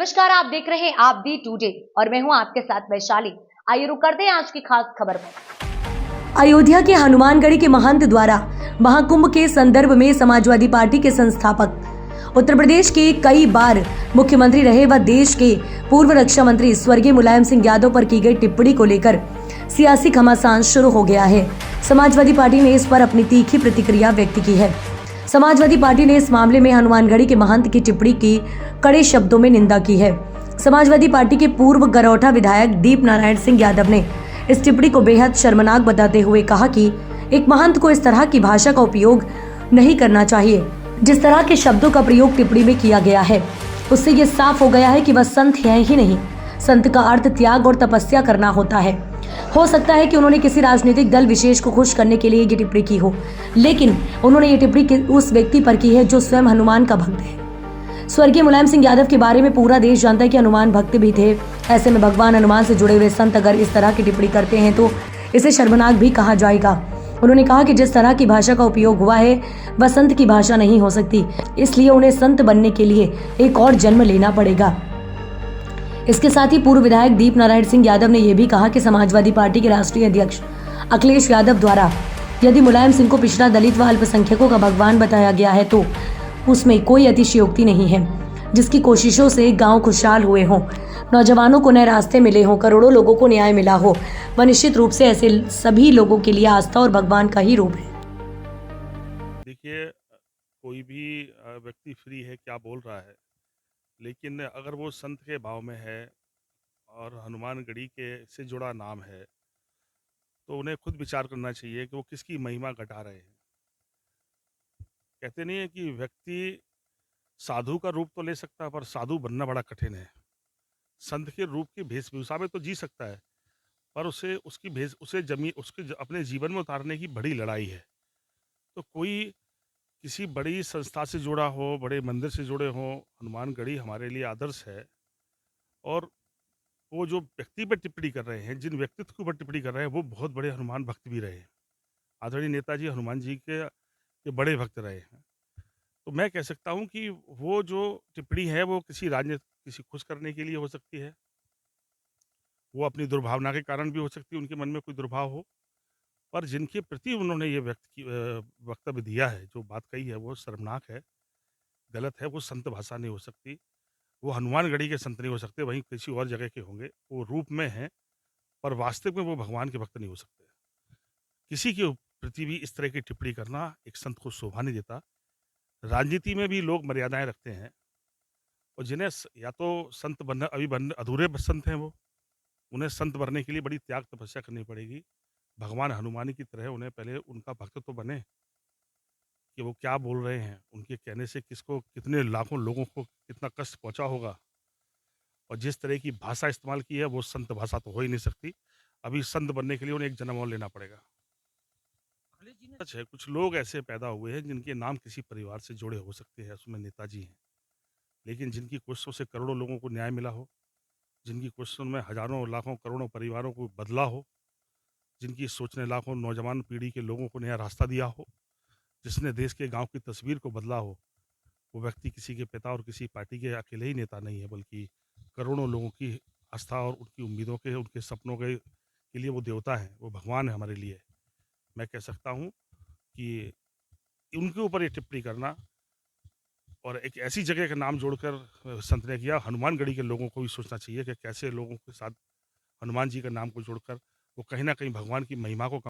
नमस्कार, आप देख रहे हैं आप दी टुडे और मैं हूं आपके साथ वैशाली। आइए रुक करते हैं आज की खास खबर पर। अयोध्या के हनुमानगढ़ी के महंत द्वारा महाकुंभ के संदर्भ में समाजवादी पार्टी के संस्थापक, उत्तर प्रदेश के कई बार मुख्यमंत्री रहे व देश के पूर्व रक्षा मंत्री स्वर्गीय मुलायम सिंह यादव पर की गई टिप्पणी को लेकर सियासी घमासान शुरू हो गया है। समाजवादी पार्टी ने इस पर अपनी तीखी प्रतिक्रिया व्यक्त की है। समाजवादी पार्टी ने इस मामले में हनुमानगढ़ी के महंत की टिप्पणी की कड़े शब्दों में निंदा की है। समाजवादी पार्टी के पूर्व गरौठा विधायक दीप नारायण सिंह यादव ने इस टिप्पणी को बेहद शर्मनाक बताते हुए कहा कि एक महंत को इस तरह की भाषा का उपयोग नहीं करना चाहिए। जिस तरह के शब्दों का प्रयोग टिप्पणी में किया गया है, उससे ये साफ हो गया है कि वह संत है ही नहीं। संत का अर्थ त्याग और तपस्या करना होता है। हो सकता है कि उन्होंने किसी राजनीतिक दल विशेष को खुश करने के लिए ये टिप्पणी की हो, लेकिन उन्होंने ये टिप्पणी उस व्यक्ति पर की है जो स्वयं हनुमान का भक्त है। स्वर्गीय मुलायम सिंह यादव के बारे में पूरा देश जानता है कि हनुमान भक्त भी थे। ऐसे में भगवान हनुमान से जुड़े हुए संत अगर इस तरह की टिप्पणी करते हैं तो इसे शर्मनाक भी कहा जाएगा। उन्होंने कहा कि जिस तरह की भाषा का उपयोग हुआ है वह संत की भाषा नहीं हो सकती, इसलिए उन्हें संत बनने के लिए एक और जन्म लेना पड़ेगा। इसके साथ ही पूर्व विधायक दीप नारायण सिंह यादव ने यह भी कहा कि समाजवादी पार्टी के राष्ट्रीय अध्यक्ष अखिलेश यादव द्वारा यदि मुलायम सिंह को पिछड़ा, दलित व अल्पसंख्यकों का भगवान बताया गया है तो उसमें कोई अतिशयोक्ति नहीं है। जिसकी कोशिशों से गांव खुशहाल हुए हों, नौजवानों को नए रास्ते मिले हों, करोड़ों लोगों को न्याय मिला हो, वह निश्चित रूप से ऐसे सभी लोगों के लिए आस्था और भगवान का ही रूप है। देखिए, कोई भी व्यक्ति फ्री है क्या बोल रहा है, लेकिन अगर वो संत के भाव में है और हनुमानगढ़ी के से जुड़ा नाम है, तो उन्हें खुद विचार करना चाहिए कि वो किसकी महिमा घटा रहे हैं। कहते नहीं है कि व्यक्ति साधु का रूप तो ले सकता है, पर साधु बनना बड़ा कठिन है। संत के रूप की वेशभूषा में तो जी सकता है, पर उसे उसकी भेष उसे जमी उसके अपने जीवन में उतारने की बड़ी लड़ाई है। तो कोई किसी बड़ी संस्था से जुड़ा हो, बड़े मंदिर से जुड़े हों, हनुमानगढ़ी हमारे लिए आदर्श है। और वो जो व्यक्ति पर टिप्पणी कर रहे हैं, जिन व्यक्तित्व के ऊपर टिप्पणी कर रहे हैं, वो बहुत बड़े हनुमान भक्त भी रहे हैं। आदरणीय नेताजी हनुमान जी के बड़े भक्त रहे हैं। तो मैं कह सकता हूँ कि वो जो टिप्पणी है वो किसी राजनीति किसी खुश करने के लिए हो सकती है। वो अपनी दुर्भावना के कारण भी हो सकती है, उनके मन में कोई दुर्भाव हो। पर जिनके प्रति उन्होंने ये वक्तव्य दिया है, जो बात कही है, वो शर्मनाक है, गलत है। वो संत भाषा नहीं हो सकती। वो हनुमानगढ़ी के संत नहीं हो सकते, वहीं किसी और जगह के होंगे। वो रूप में हैं, पर वास्तविक में वो भगवान के भक्त नहीं हो सकते। किसी के प्रति भी इस तरह की टिप्पणी करना एक संत को शोभा नहीं देता। राजनीति में भी लोग मर्यादाएं रखते हैं, और जिन्हें या तो संत बनना अभी बन अधूरे संत हैं, वो उन्हें संत बनने के लिए बड़ी त्याग तपस्या करनी पड़ेगी। भगवान हनुमान की तरह उन्हें पहले उनका भक्त तो बने कि वो क्या बोल रहे हैं, उनके कहने से किसको कितने लाखों लोगों को कितना कष्ट पहुंचा होगा। और जिस तरह की भाषा इस्तेमाल की है, वो संत भाषा तो हो ही नहीं सकती। अभी संत बनने के लिए उन्हें एक जन्म और लेना पड़ेगा। सच है, कुछ लोग ऐसे पैदा हुए हैं जिनके नाम किसी परिवार से जुड़े हो सकते हैं, उसमें नेताजी हैं, लेकिन जिनकी कोशिशों से करोड़ों लोगों को न्याय मिला हो, जिनकी कोशिशों में हजारों लाखों करोड़ों परिवारों को बदला हो, जिनकी सोच ने लाखों नौजवान पीढ़ी के लोगों को नया रास्ता दिया हो, जिसने देश के गांव की तस्वीर को बदला हो, वो व्यक्ति किसी के पिता और किसी पार्टी के अकेले ही नेता नहीं है, बल्कि करोड़ों लोगों की आस्था और उनकी उम्मीदों के, उनके सपनों के लिए वो देवता है, वो भगवान है हमारे लिए। मैं कह सकता हूँ कि उनके ऊपर ये टिप्पणी करना और एक ऐसी जगह का नाम जोड़कर संत ने किया। हनुमानगढ़ी के लोगों को भी सोचना चाहिए कि कैसे लोगों के साथ हनुमान जी का नाम को जोड़कर वो कहीं न कहीं भगवान की महिमा को